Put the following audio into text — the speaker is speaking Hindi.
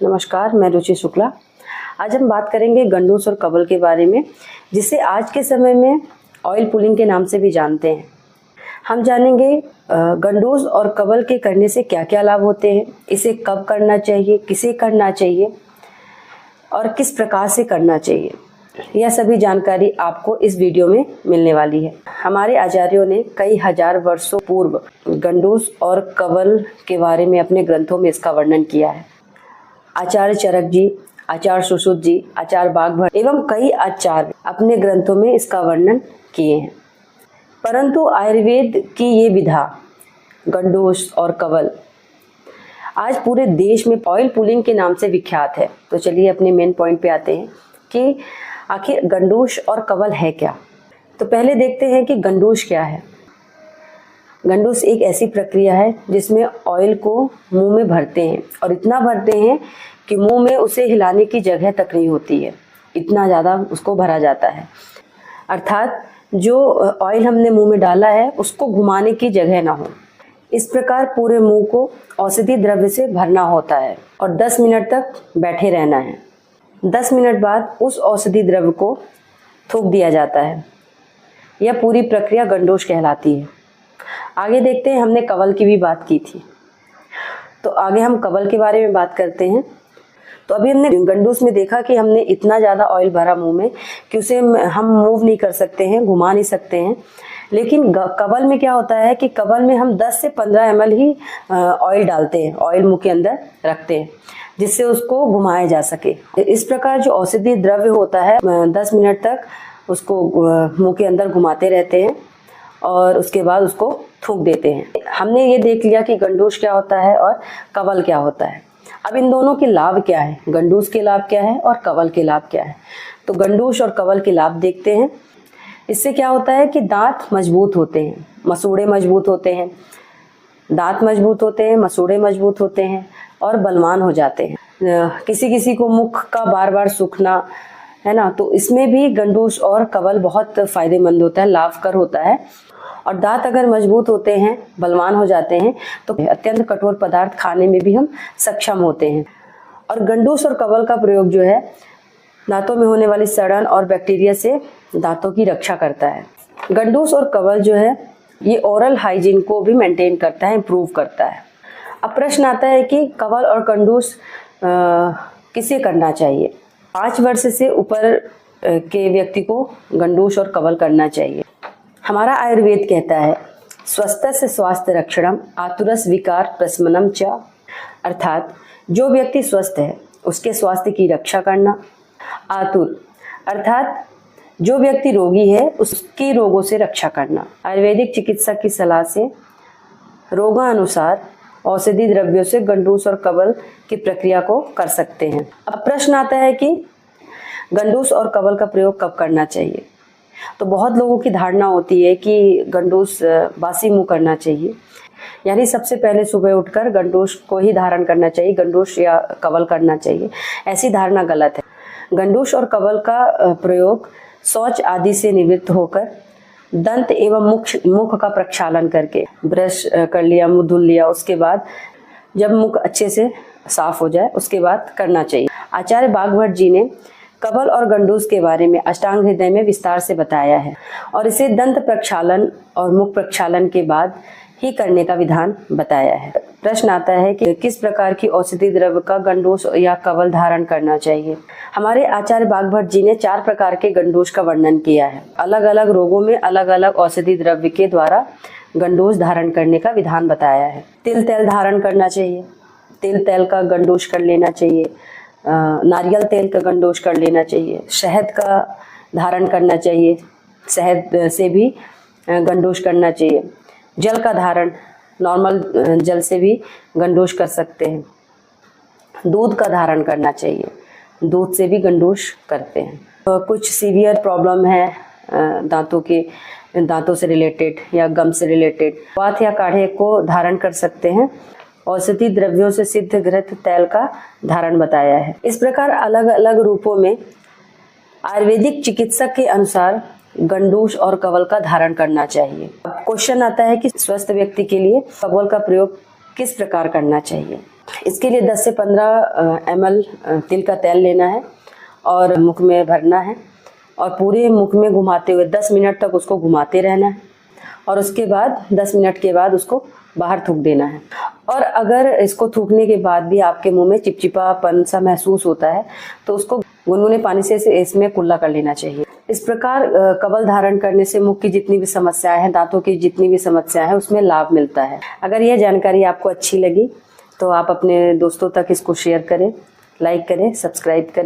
नमस्कार, मैं रुचि शुक्ला। आज हम बात करेंगे गंडूस और कवल के बारे में, जिसे आज के समय में ऑयल पुलिंग के नाम से भी जानते हैं। हम जानेंगे गंडूस और कवल के करने से क्या क्या लाभ होते हैं, इसे कब करना चाहिए, किसे करना चाहिए और किस प्रकार से करना चाहिए। यह सभी जानकारी आपको इस वीडियो में मिलने वाली है। हमारे आचार्यों ने कई हजार वर्षों पूर्व गंडूस और कवल के बारे में अपने ग्रंथों में इसका वर्णन किया है। आचार्य चरक जी, आचार्य सुश्रुत जी, आचार्य बागभट्ट एवं कई आचार्य अपने ग्रंथों में इसका वर्णन किए हैं। परंतु आयुर्वेद की ये विधा गंडूस और कवल आज पूरे देश में ऑयल पुलिंग के नाम से विख्यात है। तो चलिए अपने मेन पॉइंट पे आते हैं कि आखिर गंडूस और कवल है क्या। तो पहले देखते हैं कि गंडूस क्या है। गंडूस एक ऐसी प्रक्रिया है जिसमें ऑयल को मुंह में भरते हैं और इतना भरते हैं कि मुंह में उसे हिलाने की जगह तक नहीं होती है, इतना ज़्यादा उसको भरा जाता है। अर्थात जो ऑयल हमने मुंह में डाला है उसको घुमाने की जगह ना हो। इस प्रकार पूरे मुंह को औषधि द्रव्य से भरना होता है और 10 मिनट तक बैठे रहना है। 10 मिनट बाद उस औषधि द्रव्य को थूक दिया जाता है। यह पूरी प्रक्रिया गंडूस कहलाती है। आगे देखते हैं, हमने कवल की भी बात की थी, तो आगे हम कवल के बारे में बात करते हैं। तो अभी हमने गंडूस में देखा कि हमने इतना ज़्यादा ऑयल भरा मुंह में कि उसे हम मूव नहीं कर सकते हैं, घुमा नहीं सकते हैं। लेकिन कवल में क्या होता है कि कवल में हम 10 से 15 ml ही ऑयल डालते हैं, ऑयल मुंह के अंदर रखते हैं जिससे उसको घुमाया जा सके। इस प्रकार जो औषधि द्रव्य होता है 10 मिनट तक उसको मुंह के अंदर घुमाते रहते हैं और उसके बाद उसको थूक देते हैं। हमने ये देख लिया कि गंडूस क्या होता है और कवल क्या होता है। अब इन दोनों के लाभ क्या है, गंडूस के लाभ क्या है और कवल के लाभ क्या है। तो गंडूस और कवल के लाभ देखते हैं। इससे क्या होता है कि दांत मजबूत होते हैं, मसूड़े मजबूत होते हैं, दांत मजबूत होते हैं, मसूड़े मजबूत होते हैं और बलवान हो जाते हैं। किसी किसी को मुख का बार बार सूखना है ना, तो इसमें भी गंडूस और कवल बहुत फायदेमंद होता है, लाभकर होता है। और दांत अगर मजबूत होते हैं, बलवान हो जाते हैं, तो अत्यंत कठोर पदार्थ खाने में भी हम सक्षम होते हैं। और गंडूस और कवल का प्रयोग जो है दांतों में होने वाली सड़न और बैक्टीरिया से दांतों की रक्षा करता है। गंडूस और कवल जो है ये ओरल हाइजीन को भी मेंटेन करता है, इम्प्रूव करता है। अब प्रश्न आता है कि कवल और गंडूस किसे करना चाहिए। 5 वर्ष से ऊपर के व्यक्ति को गंडूस और कवल करना चाहिए। हमारा आयुर्वेद कहता है स्वस्थस्य स्वास्थ्य रक्षणम आतुरस विकार प्रशमनम च, अर्थात जो व्यक्ति स्वस्थ है उसके स्वास्थ्य की रक्षा करना। आतुर अर्थात जो व्यक्ति रोगी है उसके रोगों से रक्षा करना। आयुर्वेदिक चिकित्सक की सलाह से रोगानुसार औषधि द्रव्यों से गंडूस और कवल की प्रक्रिया को कर सकते हैं। अब प्रश्न आता है कि गंडूस और कवल का प्रयोग कब करना चाहिए। तो बहुत लोगों की धारणा होती है कि गंडूस बासी मुंह करना चाहिए, यानी सबसे पहले सुबह उठकर गंडूस को ही धारण करना चाहिए, गंडूस या कवल करना चाहिए। ऐसी धारणा गलत है। गंडूस और कवल का प्रयोग शौच आदि से निवृत्त होकर दंत एवं मुख का प्रक्षालन करके ब्रश कर लिया, मुंह धुल लिया, उसके बाद जब मुख अच्छे से साफ हो जाए उसके बाद करना चाहिए। आचार्य बागभट्ट जी ने कवल और गंडूस के बारे में अष्टांग हृदय में विस्तार से बताया है और इसे दंत प्रक्षालन और मुख प्रक्षालन के बाद ही करने का विधान बताया है। प्रश्न आता है कि किस प्रकार की औषधि द्रव्य का गंडूस या कवल धारण करना चाहिए। हमारे आचार्य बागभट्ट जी ने 4 प्रकार के गंडूस का वर्णन किया है। अलग अलग रोगों में अलग अलग औषधि द्रव्य के द्वारा गंडूस धारण करने का विधान बताया है। तिल तेल धारण करना चाहिए, तिल तेल का गंडूस कर लेना चाहिए। नारियल तेल का गंडूस कर लेना चाहिए। शहद का धारण करना चाहिए, शहद से भी गंडूस करना चाहिए। जल का धारण, नॉर्मल जल से भी गंडूस कर सकते हैं। दूध का धारण करना चाहिए, दूध से भी गंडूस करते हैं। कुछ सीवियर प्रॉब्लम है दांतों से रिलेटेड या गम से रिलेटेड, वात या काढ़े को धारण कर सकते हैं। औषधि द्रव्यों से सिद्ध घृत तेल का धारण बताया है। इस प्रकार अलग अलग रूपों में आयुर्वेदिक चिकित्सक के अनुसार गंडूस और कवल का धारण करना चाहिए। अब क्वेश्चन आता है कि स्वस्थ व्यक्ति के लिए कवल का प्रयोग किस प्रकार करना चाहिए। इसके लिए 10 से 15 ml तिल का तेल लेना है और मुख में भरना है और पूरे मुख में घुमाते हुए 10 मिनट तक उसको घुमाते रहना है और उसके बाद 10 मिनट के बाद उसको बाहर थूक देना है। और अगर इसको थूकने के बाद भी आपके मुंह में चिपचिपापन सा महसूस होता है तो उसको गुनगुने पानी से इसमें कुल्ला कर लेना चाहिए। इस प्रकार कवल धारण करने से मुख की जितनी भी समस्याएं हैं, दांतों की जितनी भी समस्याएं हैं, उसमें लाभ मिलता है। अगर यह जानकारी आपको अच्छी लगी तो आप अपने दोस्तों तक इसको शेयर करें, लाइक करें, सब्सक्राइब करें।